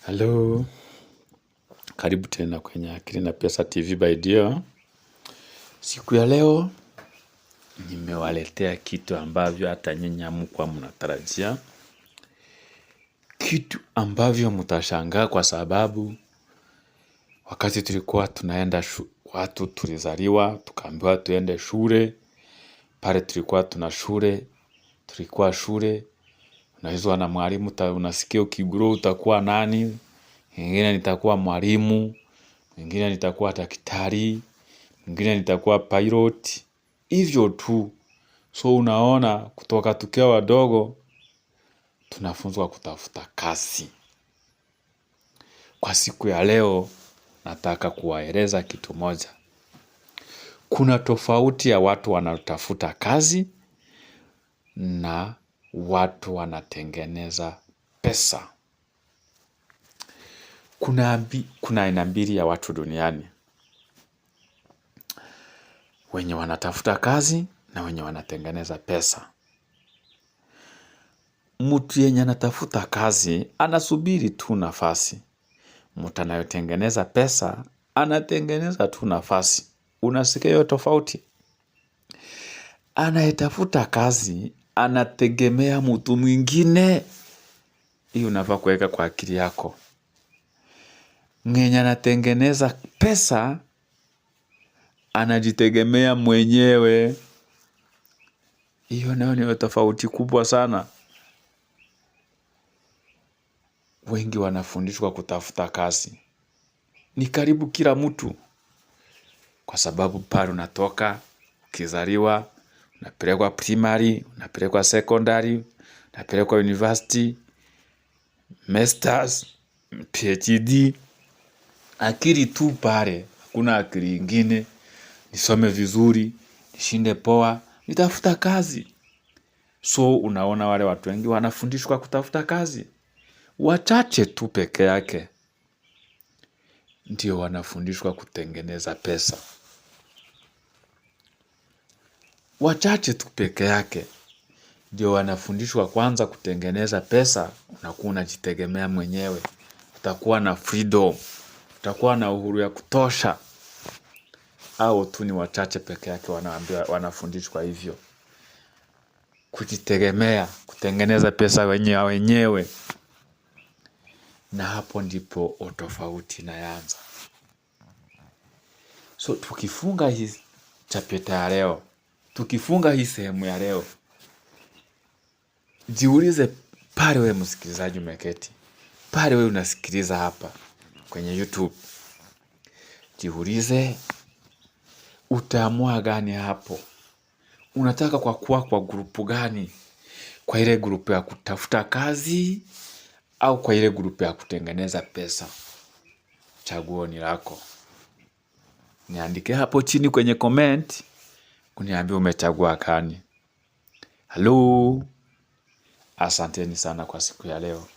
Hello, karibu tena kwenye Akili na Pesa TV by Dio. Siku ya leo nimewaletea kitu ambavyo hata nyinyi hamkuwa mnatarajia. Kitu ambavyo mtashangaa kwa sababu wakati tulikuwa tunaenda watu tulizaliwa, tukaambiwa tuende shule. Pale tulikuwa shule. Unaizwa na mwalimu, unasikia ukigrow utakuwa nani? Mwingine nitakuwa mwalimu, mwingine nitakuwa daktari, mwingine nitakuwa pilot. Hivyo tu. So unaona kutoka tukiwa wadogo tunafunzwa kutafuta kazi. Kwa siku ya leo nataka kuwaeleza kitu moja. Kuna tofauti ya watu wanatafuta kazi na watu wanatengeneza pesa. Kuna aina mbili ya watu duniani. Wenye wanatafuta kazi na wenye wanatengeneza pesa. Mtu yenye anatafuta kazi anasubiri tu nafasi. Mtu anayetengeneza pesa anatengeneza tu nafasi. Unasikia hiyo tofauti? Anayetafuta kazi anategemea mtu mwingine. Hii unafaa kuweka kwa akili yako. Mwenye anatengeneza pesa anajitegemea mwenyewe. Hiyo nayo ni tofauti kubwa sana. Wengi wanafundishwa kutafuta kazi. Ni karibu kila mtu. Kwa sababu pale unatoka, ukizaliwa, unapelekwa primary, unapelekwa secondary, unapelekwa university, masters, PhD. Akili tu pale, hakuna akili ingine. Nisome vizuri, nishinde poa, nitafuta kazi. So unaona wale watu wengi wanafundishwa kutafuta kazi. Wachache tu peke yake ndio wanafundishwa kutengeneza pesa. Wachache tu peke yake ndio wanafundishwa kwanza kutengeneza pesa. Unakuwa unajitegemea mwenyewe. Utakuwa na freedom. Utakuwa na uhuru ya kutosha. Hao tu ni wachache peke yake wanafundishwa hivyo. Kujitegemea, kutengeneza pesa wenyewe. Na hapo ndipo utofauti inaanza. So tukifunga hii chapter ya leo, tukifunga hii sehemu ya leo, jiulize pale wewe msikilizaji umeketi, pale wewe unasikiliza hapa kwenye YouTube, jiulize utaamua gani hapo? Unataka kwa grupu gani? Kwa ile grupu ya kutafuta kazi au kwa ile grupu ya kutengeneza pesa? Chaguo ni lako. Niandike hapo chini kwenye comment, uniambie umechagua gani. Hello. Asanteni sana kwa siku ya leo.